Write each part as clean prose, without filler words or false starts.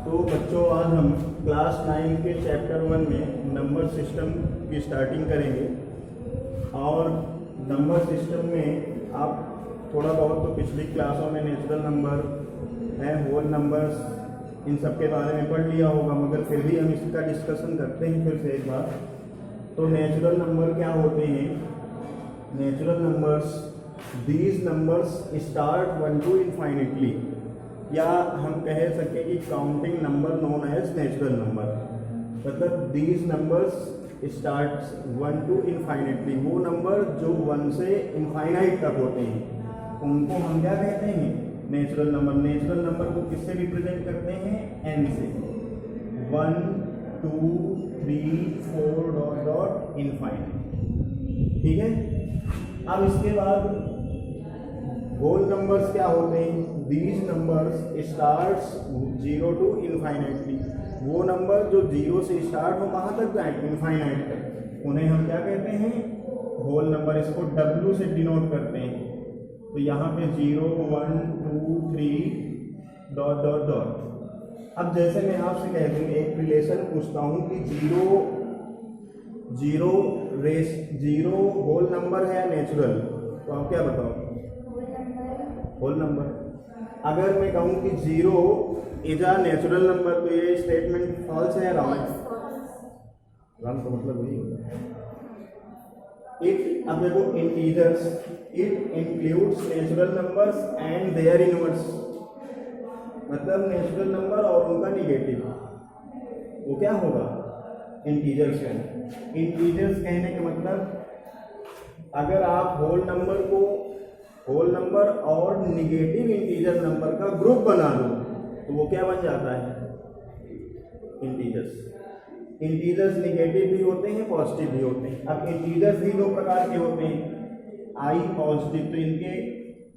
तो बच्चों आज हम क्लास 9 के चैप्टर 1 में नंबर सिस्टम की स्टार्टिंग करेंगे। और नंबर सिस्टम में आप थोड़ा बहुत तो पिछली क्लासों में नेचुरल नंबर है, होल नंबर्स, इन सब के बारे में पढ़ लिया होगा, मगर फिर भी हम इसका डिस्कशन करते हैं फिर से एक बार। तो नेचुरल नंबर क्या होते हैं? Natural numbers, these numbers start 1 to infinitely, या हम कह सकें कि counting number known as natural number. मतलब these numbers start 1 to infinitely, वो नंबर जो 1 से इनफाइनाइट तक होते हैं उनको हम क्या कहते हैं? Natural number. नेचुरल नंबर को किससे रिप्रेजेंट करते हैं? n से। 1 2 3 4 डॉट डॉट इनफाइनाइट। ठीक है। अब इसके बाद होल नंबर्स क्या होते हैं? These numbers starts 0 to infinitely, वो नंबर जो 0 से स्टार्ट हो कहाँ तक जाए? इनफाइनाइट तक, उन्हें हम क्या कहते हैं? Whole number. इसको W से डिनोट करते हैं। तो यहाँ पे 0 1 2 3 डॉट डॉट डॉट। अब जैसे मैं आपसे कह दूँ, एक रिलेशन पूछता हूँ कि जीरो होल नंबर है नेचुरल, तो आप क्या बताओ? Whole number. अगर मैं कहूँ कि 0 इज अ नेचुरल नंबर, तो ये स्टेटमेंट फॉल्स है, रॉन्ग? रॉन्ग का मतलब वही होगा। इट, अब देखो, integers, it includes natural numbers and their inverse. मतलब नेचुरल नंबर और उनका निगेटिव, वो क्या होगा? इंटीजर्स है। इंटीजर्स कहने का मतलब, अगर आप होल नंबर और निगेटिव इंटीजर नंबर का ग्रुप बना दो तो वो क्या बन जाता है? इंटीजर्स। इंटीजर्स निगेटिव भी होते हैं, पॉजिटिव भी होते हैं। अब इंटीजर्स भी दो प्रकार के होते हैं, आई पॉजिटिव, तो इनके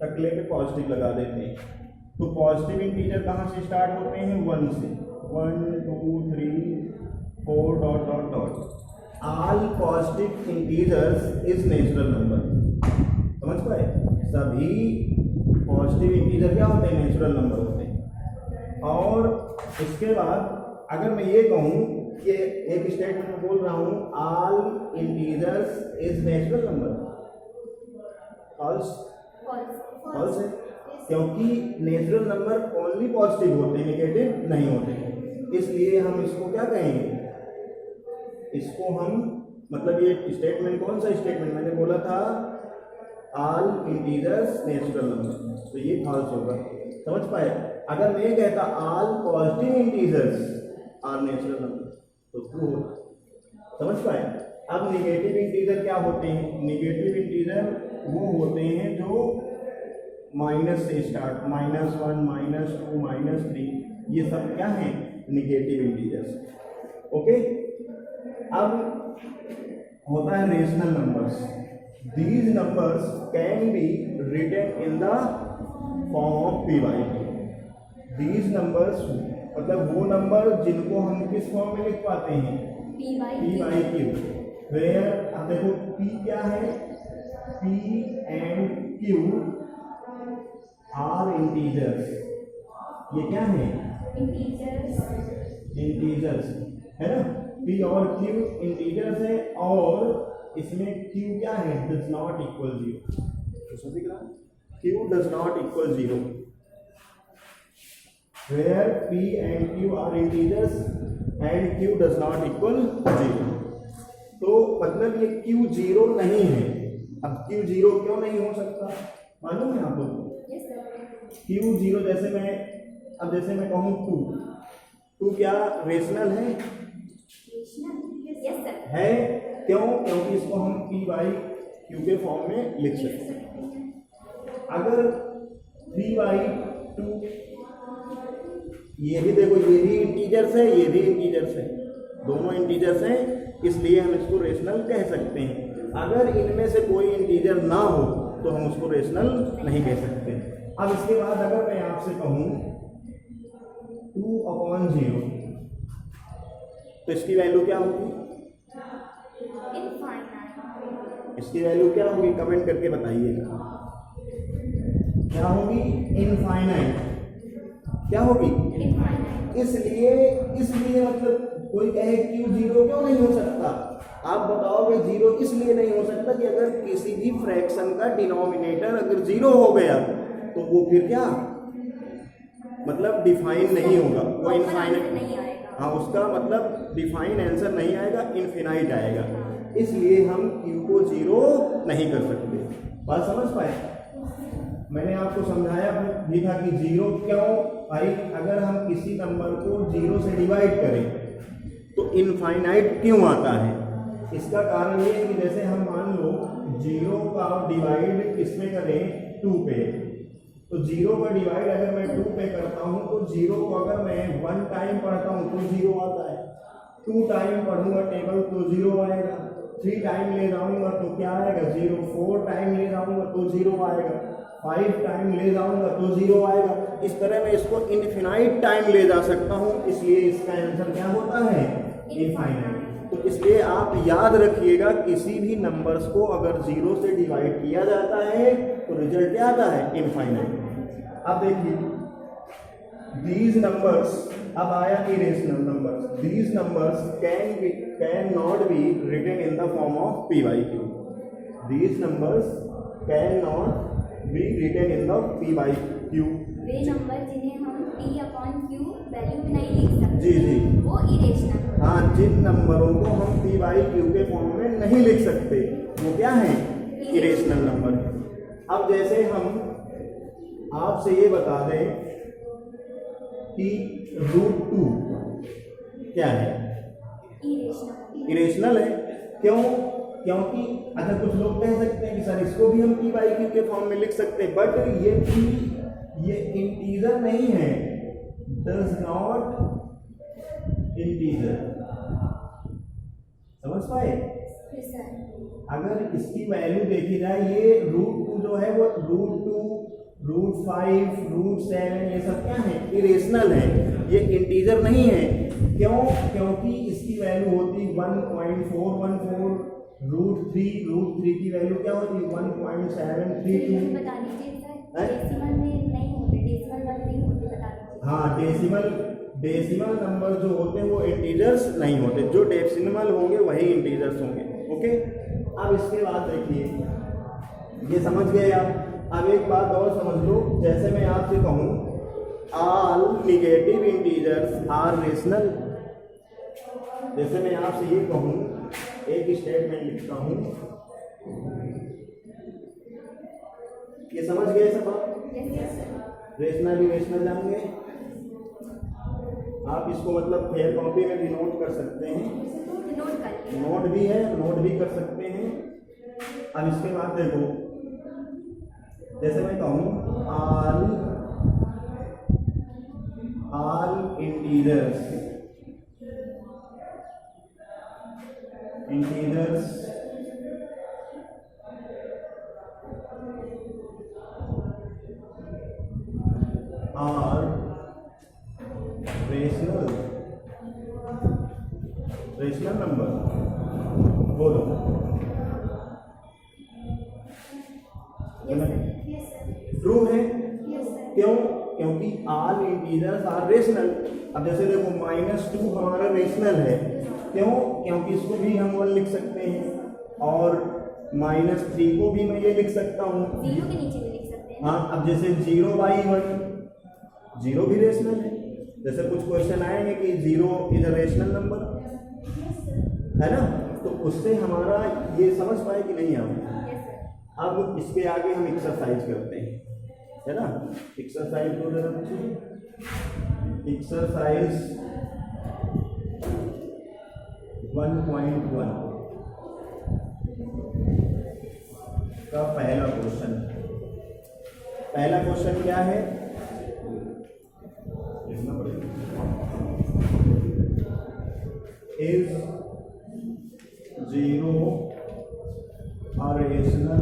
टकले पे पॉजिटिव लगा देते हैं। तो पॉजिटिव इंटीजर कहाँ से स्टार्ट होते हैं? 1 से। 1 2 3 4 dot dot dot. All positive integers is natural number. समझ पाए? सभी पॉजिटिव इंटीजर क्या होते हैं? नेचुरल नंबर होते हैं। और इसके बाद अगर मैं ये कहूँ कि एक स्टेटमेंट में बोल रहा हूँ all integers is natural number, false. False है, क्योंकि नेचुरल नंबर ओनली पॉजिटिव होते हैं, नेगेटिव नहीं होते हैं। इसलिए हम इसको क्या कहेंगे? इसको हम, मतलब ये स्टेटमेंट, कौन सा स्टेटमेंट मैंने बोला था? ऑल इंटीजर्स नेचुरल नंबर, तो ये फॉल्स होगा। समझ पाए? अगर मैं कहता all positive integers are natural number, तो ट्रू होगा। समझ पाए? अब निगेटिव इंटीजर क्या होते हैं? निगेटिव इंटीजर वो होते हैं जो माइनस से स्टार्ट, -1 -2 -3, ये सब क्या है? Negative integers. ओके। अब होता है rational numbers. These numbers can be written in the form of p by q. These numbers मतलब वो नंबर जिनको हम किस फॉर्म में लिख पाते हैं? p by q। Where, अब देखो p क्या है? p and q are integers। ये क्या है? इंटीजर्स है ना? p और q इंटीजर्स है, और इसमें q क्या है? Does not equal 0। q does not equal 0। Where p and q are integers and q does not equal 0। तो मतलब ये q 0 नहीं है। अब q 0 क्यों नहीं हो सकता? मालूम है आपको? q 0, जैसे मैं कहूँ 2 क्या रेशनल है? है। क्यों? क्योंकि इसको हम p by q के फॉर्म में लिख सकते हैं। अगर 3 by 2, ये भी देखो, ये भी इंटीजर्स है, ये भी इंटीजर्स है, दोनों इंटीजर्स हैं, इसलिए हम इसको रेशनल कह सकते हैं। अगर इनमें से कोई इंटीजर ना हो तो हम उसको रेशनल नहीं कह सकते। अब इसके बाद अगर मैं आपसे कहूँ 2/0, तो इसकी वैल्यू क्या होगी? इसकी वैल्यू क्या होगी? कमेंट करके बताइएगा। क्या होगी? इनफाइनाइट। क्या होगी? इसलिए मतलब कोई कहे क्यू जीरो क्यों नहीं हो सकता? आप बताओगे जीरो इसलिए नहीं हो सकता कि अगर किसी भी फ्रैक्शन का डिनोमिनेटर अगर जीरो हो गया तो वो फिर क्या मतलब डिफाइन नहीं होगा, वो इनफाइनाइट नहीं आएगा। हाँ, उसका मतलब डिफाइन आंसर नहीं आएगा, इनफिनाइट आएगा। इसलिए हम क्यू को जीरो नहीं कर सकते। बात समझ पाए? मैंने आपको समझाया भी था कि जीरो क्यों भाई, अगर हम किसी नंबर को जीरो से डिवाइड करें तो इनफाइनाइट क्यों आता है? इसका कारण ये है कि जैसे हम मान लो जीरो का डिवाइड किसमें करें? 2 पे। तो जीरो का डिवाइड अगर मैं 2 पे करता हूँ तो जीरो को अगर मैं 1 टाइम पढ़ता हूँ तो जीरो आता है, 2 टाइम पढ़ूंगा टेबल तो जीरो आएगा, 3 टाइम ले जाऊंगा तो क्या आएगा? जीरो। 4 टाइम ले जाऊंगा तो जीरो आएगा, 5 टाइम ले जाऊंगा तो जीरो आएगा। इस तरह मैं इसको इनफिनाइट टाइम ले जा सकता हूँ, इसलिए इसका आंसर क्या होता है? इनफाइनाइट। तो इसलिए आप याद रखिएगा किसी भी नंबर्स को अगर जीरो से डिवाइड किया जाता है तो रिजल्ट क्या आता है? इनफाइनाइट। अब देखिए these numbers, अब आया irrational numbers. these numbers can not be written in the form of p by q. these numbers can not be written in the p by q. Way number जिन्हें हम p upon q value में नहीं लिख सकते, जी जी, वो irrational. हाँ, जिन नंबरों को हम p by q के फॉर्म में नहीं लिख सकते वो क्या है? Irrational number. अब जैसे हम आपसे ये बता दें कि √2 क्या है? इरेशनल है। क्यों? क्योंकि अच्छा कुछ लोग कह सकते हैं कि सर इसको भी हम p by q के फॉर्म में लिख सकते हैं, बट ये इंटीजर नहीं है, डज नॉट इंटीजर। समझ पाए? अगर इसकी वैल्यू देखी जाए, ये √2 जो है वो √2, √5, √7 ये सब क्या है? इरेशनल है, ये इंटीजर नहीं है। क्यों? क्योंकि इसकी वैल्यू होती 1.414, √3 की वैल्यू क्या होती? 1.732। बता दीजिए सर, डेसिमल में नहीं होते, डेसिमल वाले नहीं होते, बता दीजिए। हाँ, डेसिमल नंबर जो होते हैं वो इंटीजर्स नहीं होते, जो डेसिमल होंगे वही इंटीजर्स होंगे। ओके, अब इसके बाद देखिए, ये समझ गए आप। अब एक बात और समझ लो, जैसे मैं आपसे कहूँ all negative integers are rational, जैसे मैं आपसे ये कहूँ, एक स्टेटमेंट लिखता हूँ, ये समझ गए सब आप? रेशनल इरेशनल जानेंगे आप, इसको मतलब फेयर कॉपी में भी नोट कर सकते हैं, नोट भी है, नोट भी कर सकते हैं। अब इसके बाद देखो, जैसे मैं कहूँ all integers are rational number, बोलो। ट्रू है। क्यों? क्योंकि ऑल इंटीजर्स आर रेशनल। अब जैसे देखो -2 हमारा रेशनल है, क्यों? क्योंकि इसको भी हम 1 लिख सकते हैं, और -3 को भी मैं ये लिख सकता हूँ, 0 के नीचे भी लिख सकते हैं। हाँ, अब जैसे 0/1, 0 भी रेशनल है। जैसे कुछ क्वेश्चन आएंगे कि 0 इज अ रेशनल नंबर, है ना? तो उससे हमारा ये समझ पाए कि नहीं आप? अब इसके आगे हम एक्सरसाइज करते हैं, है ना? एक्सरसाइज को जरा एक्सरसाइज 1.1 का पहला क्वेश्चन क्या है? लिखना पड़ेगा, is 0 a rational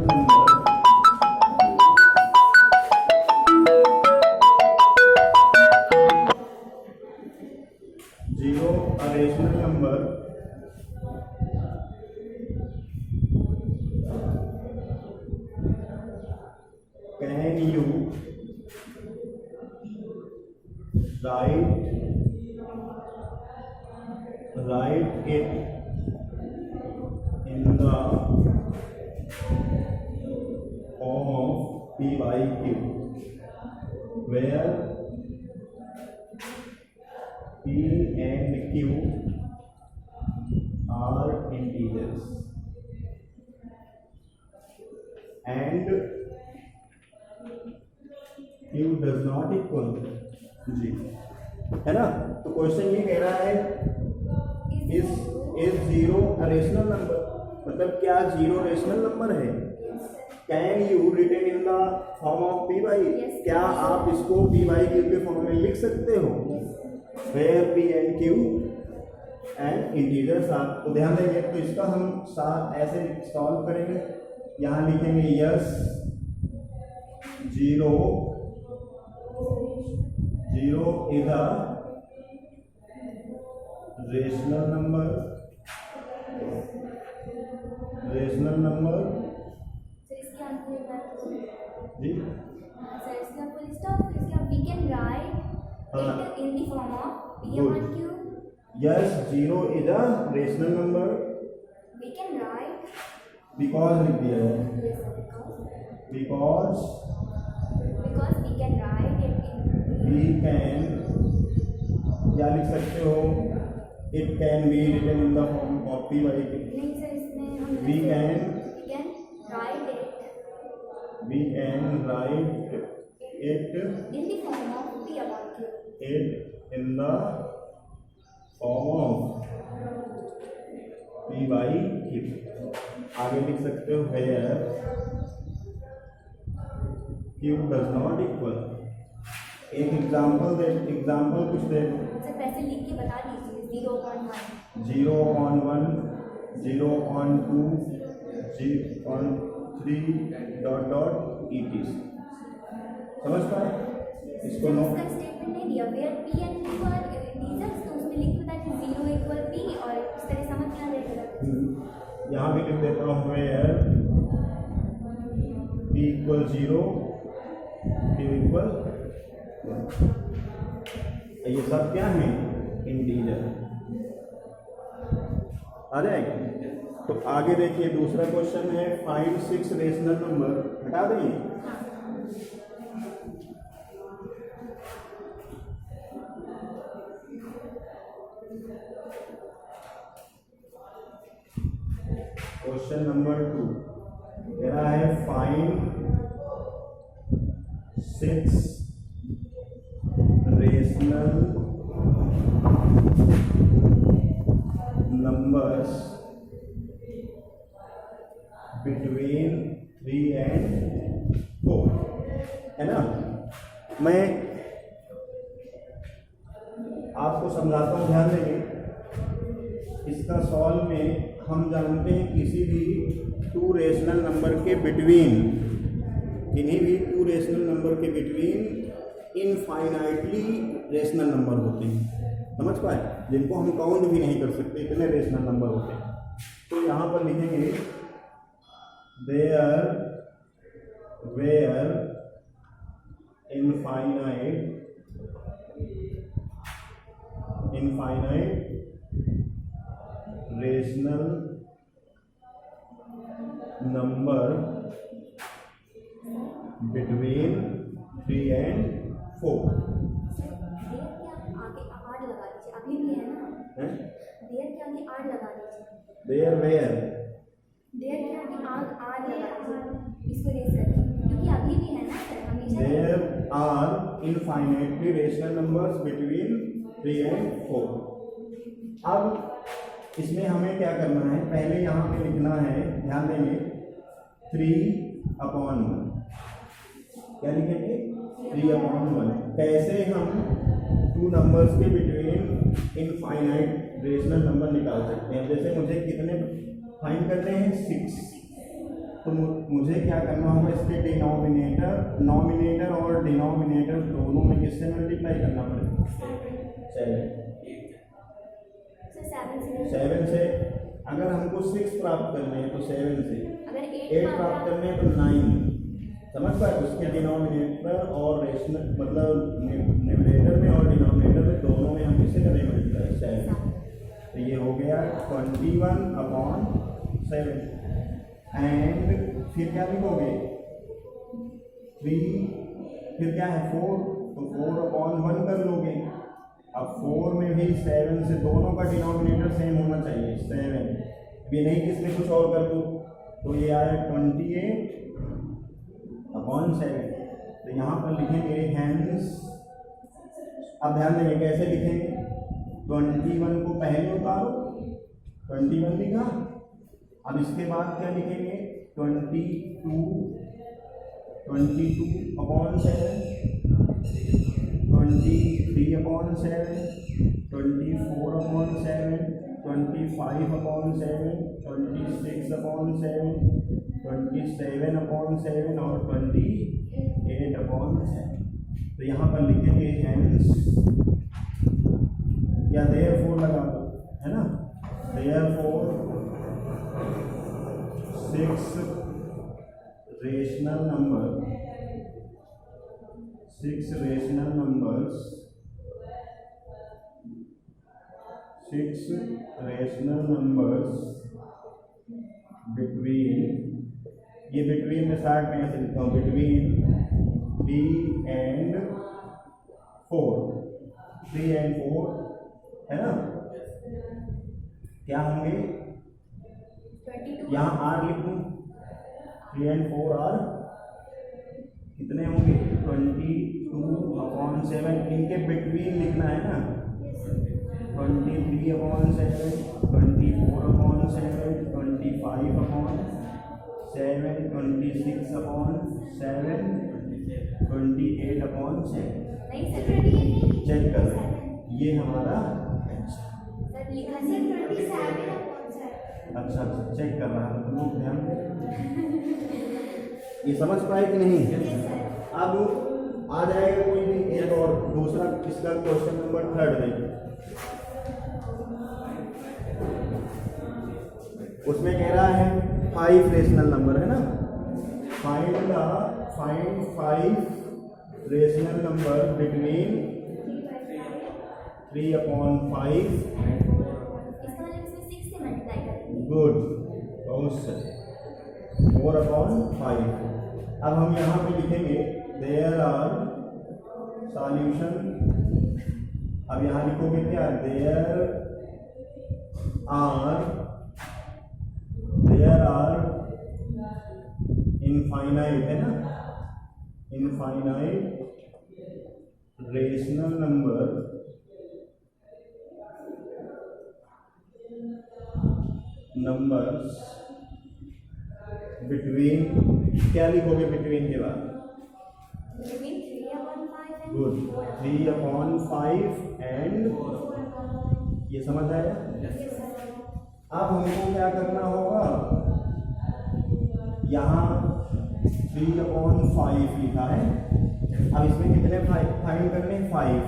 number? Can you write it in the form of P by Q, where P and Q are integers and Q does not equal G, है ना। तो क्वेश्चन ये कह रहा है इज जीरो रेशनल नंबर, मतलब क्या zero rational number है। Can you written in the form of P by, क्या आप इसको पी बाई क्यू के फॉर्म में लिख सकते हो, where P and Q and integers are. तो ध्यान देंगे, तो इसका हम ऐसे सॉल्व करेंगे। यहाँ लिखेंगे yes zero is a rational number sir इसके आंसर जी। सर इसका फुल स्टॉप, इसका we can write it in the form of P upon Q. Yes zero is a rational number We can write. Because लिख दिया है, Yes, sir, because because we can write it in. We can, क्या लिख सकते हो, it can be written in the form of P by Q. नहीं sir, इसमें हम We can write it in the form of P upon Q. it in the form of P by Q। आगे लिख सकते हो where Q does not equal। एक example कुछ दे, sir पैसे लिख के बता दीजिए 0.1. 0.1 0.2 0.3 डॉट etc। समझ पाए इसको? नो, इसका स्टेटमेंट नहीं दिया where P and Q are integers, तो उसमें लिख बता कि 0 equal P और इस तरह समझ में आ जाएगा। यहाँ भी लिख देता हूँ where P equal 0 Q equal, ये सब क्या है, इंटीजर। आ जाएगा। तो आगे देखिए, दूसरा क्वेश्चन है फाइंड 6 रेशनल नंबर। हटा देंगे, क्वेश्चन नंबर 2 मेरा है find 6 rational numbers between 3 and 4, है ना। मैं आपको समझाता हूँ, ध्यान देंगे। इसका सॉल्व में हम जानते हैं किसी भी 2 रेशनल नंबर के बिटवीन, किन्हीं भी 2 रेशनल नंबर के बिटवीन इनफाइनाइटली रेशनल नंबर होते हैं। समझ पाए, जिनको हम काउंट भी नहीं कर सकते, इतने रेशनल नंबर होते हैं। तो यहाँ पर लिखेंगे there were infinite rational number between 3 and 4। Sir there के आगे आर लगा दीजिए, अभी भी है ना। देयर के आगे आर लगा दीजिए, देयर वेयर देयर के आगे आर लगा दीजिए, इसको रेस करिए क्योंकि अभी भी है ना सर, हमेशा there are infinitely rational numbers between 3 and 4। अब इसमें हमें क्या करना है, पहले यहाँ पे लिखना है, ध्यान देंगे 3/1। क्या लिखेंगे? 3/1। कैसे हम 2 नंबर्स के बिटवीन इनफाइनाइट रेशनल नंबर निकाल सकते हैं। जैसे मुझे कितने फाइंड करते हैं, 6, तो मुझे क्या करना होगा, इसके नॉमिनेटर और डिनोमिनेटर दोनों में किससे मल्टीप्लाई करना पड़ेगा, 7 से। अगर हमको 6 प्राप्त करने हैं तो 7 से, अगर 8 प्राप्त करने हैं तो 9, समझ पाए, उसके डिनोमिनेटर और रेशनल मतलब न्यूमरेटर में और डिनोमिनेटर में दोनों में हम किससे करें मल्टीप्लाई 7। तो ये हो गया 21/7 एंड फिर क्या लिखोगे 3, फिर क्या है 4, तो 4/1 कर लोगे। अब 4 में भी 7 से दोनों का डिनोमिनेटर सेम होना चाहिए 7, ये नहीं कि इसमें कुछ और कर दो, तो ये आया 28/7। तो यहाँ पर लिखेंगे हैंस, अब ध्यान देंगे कैसे लिखेंगे, 21 को पहले उतारो, 21 लिखा, अब इसके बाद क्या लिखेंगे 22/7, 23/7, 24/7, 25/7, 26/7, 27/7 और 28/7। तो यहाँ पर लिखेंगे हैंस या देयरफॉर लगा दो, है ना, देयरफॉर 6 रेशनल नंबर्स बिटवीन, ये बिटवीन में स्टार्ट में ऐसे लिखता हूँ, बिटवीन 3 and 4, 3 and 4 है ना, क्या होंगे, 22 यहाँ आर लिख दूँ, 3 and 4 आर कितने होंगे 22/7, इनके बिटवीन लिखना है ना, 23/7, 24/7, 25/7, 26/7, 28/7। नहीं सर 28 चेक कर रहे हैं, ये हमारा सर लिखा सर 27/7। अच्छा चेक कर रहा है, तो लोग ध्यान दें, ये समझ पाए कि नहीं। अब आ जाएगा कोई भी एक और दूसरा, इसका क्वेश्चन नंबर 3 देखिए, उसमें कह रहा है 5 रेशनल नंबर है ना, फाइंड 5 रेशनल नंबर बिटवीन 3/5, इसका मतलब इसमें 6 से मल्टीप्लाई करेंगे। गुड, बहुत सही, 4/5। अब हम यहाँ पे लिखेंगे देयर आर सॉल्यूशन, अब यहाँ लिखोगे क्या, देयर आर इनफाइनाइट है ना, इनफाइनाइट रेशनल नंबर्स बिटवीन, क्या लिखोगे बिटवीन के बाद, Between 3/5 and गुड, 3/5 एंड, ये समझ आया। अब हमको क्या करना होगा, यहाँ 3/5 लिखा है, अब इसमें कितने फाइंड करने, 5,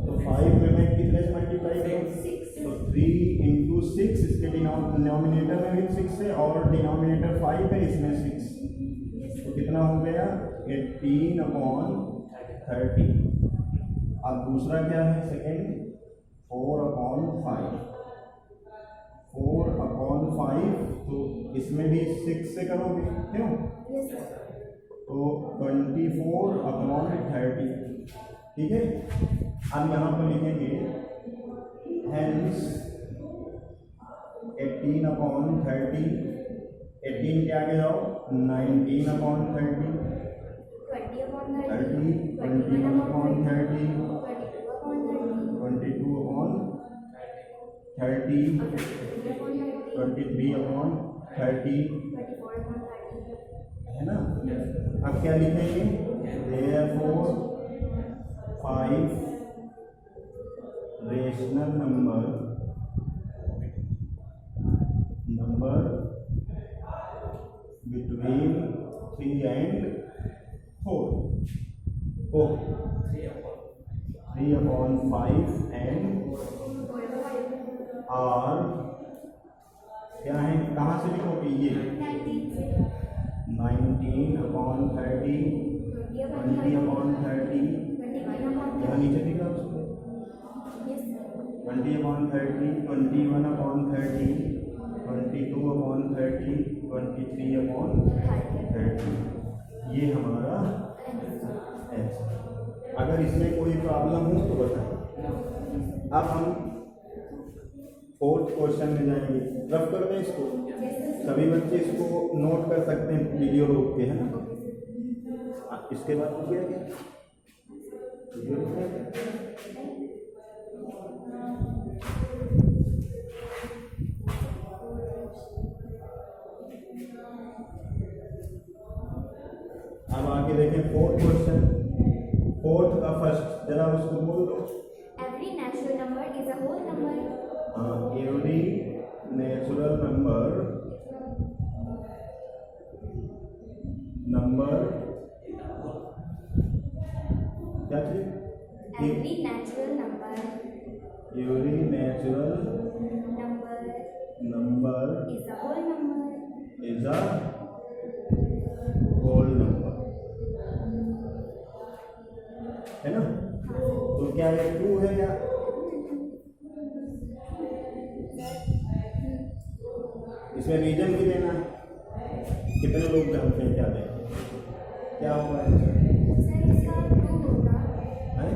तो 5 में मैं कितने से मल्टीप्लाई करूँ, तो 3 × 6, इसके डिनोमिनेटर में भी 6 है और डिनोमिनेटर 5 है, इसमें 6, तो कितना हो गया 18/30। अब दूसरा क्या है सेकेंड, 4/5, तो इसमें भी 6 से करोगे क्यों, यस सर। तो 24/30, ठीक है। अब यहाँ पर लिखेंगे हैंस 18/30, 18 के आगे जाओ 19/30, 20/30, 21/30, 22/30, 23/30, है ना। अब क्या लिखेंगे, therefore 5 rational number between 3 and 4, okay, 3/5 and are क्या है, कहाँ से लिखोगे ये 19/30, 20/30, 21/30 यहाँ नीचे दिख रहा है उसको, yes 20/30, 21/30, 22/30, 23/30, ये हमारा x। अगर इसमें कोई प्रॉब्लम हो तो बताएं। अब हम फोर्थ क्वेश्चन में जाएंगे। रफ कर दें इसको, सभी बच्चे इसको नोट कर सकते हैं वीडियो रोक के, है ना। इसके बाद कुछ क्या क्या वीडियो रोक क्या? अब आगे देखें फोर्थ क्वेश्चन। फोर्थ का फर्स्ट जरा उसको बोल दो। every natural number is a whole number हाँ, एवरी नेचुरल नंबर क्या चीज? every natural number every natural number is a whole number is a whole number, है ना। तो क्या ये ट्रू है या इसमें रीजन भी देना है। कितने लोग जानते हैं क्या दें, क्या होगा आंसर? सर इसका true होगा है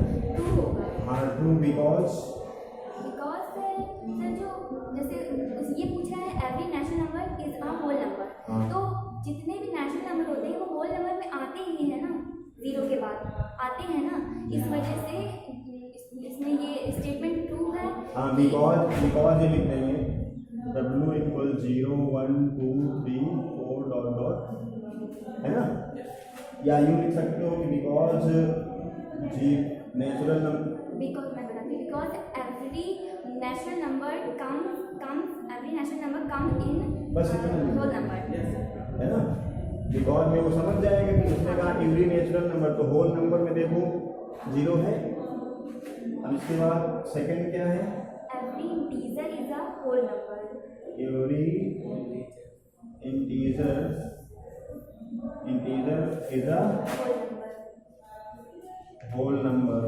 हाँ ट्रू because बिकॉज सर जो जैसे ये पूछ रहा है every natural number is a whole number हाँ। तो जितने भी नेचुरल नंबर होते हैं वो होल नंबर में आते ही है ना, जीरो के बाद आते हैं ना, इस वजह से इसमें ये स्टेटमेंट ट्रू है। हाँ बिकॉज ये लिख देंगे W = 0 1 2 3 4 डॉट डॉट, है ना। या यूँ लिख सकते हो कि बिकॉज जी नेचुरल नंबर, because मैं बताती हूँ because every natural number comes in बस इतना ही। whole number है ना। बिकॉज में वो समझ जाएगा कि उसने कहा एवरी नेचुरल नंबर, तो होल नंबर में देखो 0 है। अब इसके बाद सेकंड क्या है? every integer is a whole number every integer is a whole number whole number.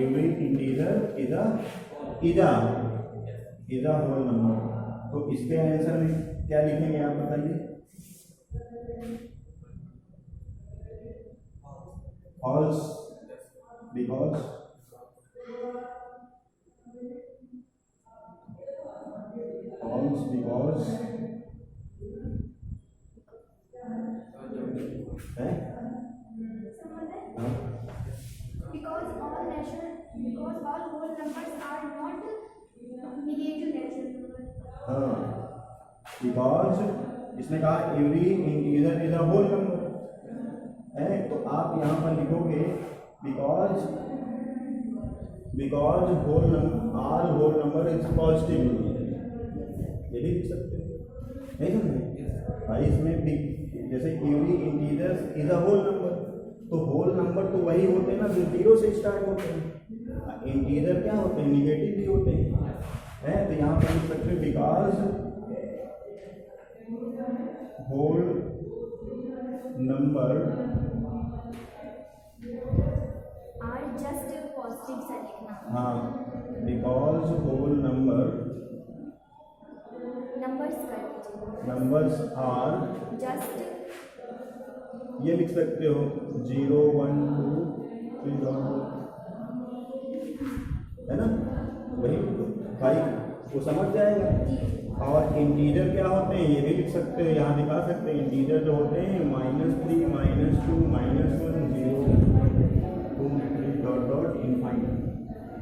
Every integer is a whole number. तो इसके आंसर में क्या लिखेंगे आप बताइए? फॉल्स बिकॉज है हाँ? because all whole numbers are not negative natural number हाँ बिकॉज इसने कहा every integer is a whole number है, तो आप यहाँ पर लिखोगे because all whole number is positive, ये भी लिख सकते हो, नहीं समझे भाई। इसमें जैसे every integer is a whole number, तो होल नंबर तो वही होते हैं ना जो 0 से स्टार्ट होते हैं। इंटीजर क्या होते हैं? निगेटिव भी होते हैं, है। तो यहाँ पर लिख सकते हैं because whole number are just positive सा लिखना, हाँ बिकॉज होल numbers कर दीजिए नंबर्स आर, just ये लिख सकते हो 0 1 2 3 है ना, वही भाई वो समझ जाएगा। और इंटीजर क्या होते हैं ये भी लिख सकते हो, यहाँ दिखा सकते हैं। इंटीजर जो होते हैं -3 -2 -1 0 2 3 डॉट डॉट इनफाइनाइट,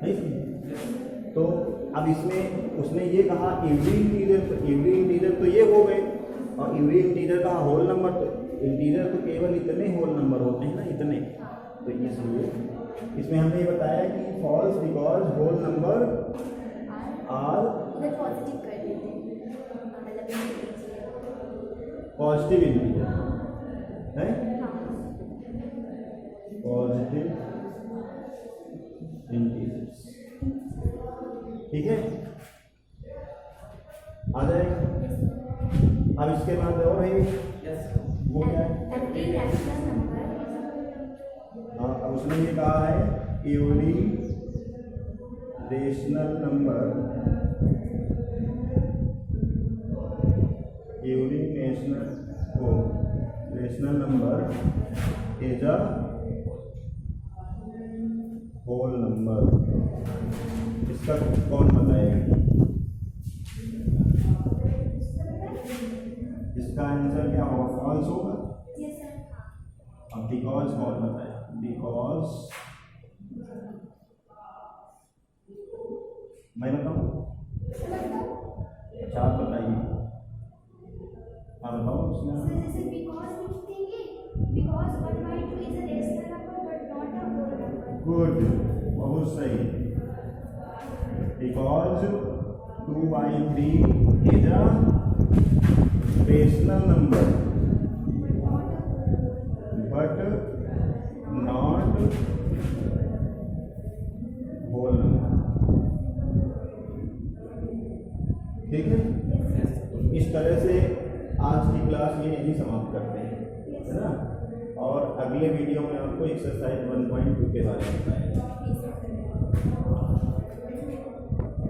नहीं समझे? तो अब इसमें उसने ये कहा एवरी इंटीजर तो ये हो गए, और एवरी इंटीजर का होल नंबर, तो इंटीजर तो केवल इतने होल नंबर होते हैं ना, इतने। तो इसलिए इसमें हमने ये बताया कि false because whole number are उधर पॉजिटिव कर देते हैं, मतलब पॉजिटिव इंटीजर है, हाँ पॉजिटिव इंटीजर्स, ठीक है। आ जाएगा। उसके बाद और है वो क्या है? एवरी रैशनल नंबर, हाँ, अब उसने ये कहा है every rational number, every rational number is a whole number. इसका कौन बताएगा? इसका आंसर क्या होगा? फॉल्स होगा। Yes sir. अब बिकॉज कौन बताएगा? बिकॉज मैं बताऊं? अच्छा आप बताइए। हाँ बताओ उसमें। सर जैसे बिकॉज लिख देंगे, because 1/2 is a rational number but not a whole number. Good, बहुत सही। Because 2/3 is a rational number but not whole number. ठीक है, इस तरह से आज की क्लास ये यहीं समाप्त करते हैं, है ना। और अगले वीडियो में आपको एक्सरसाइज 1.2 के बारे में बताएंगे।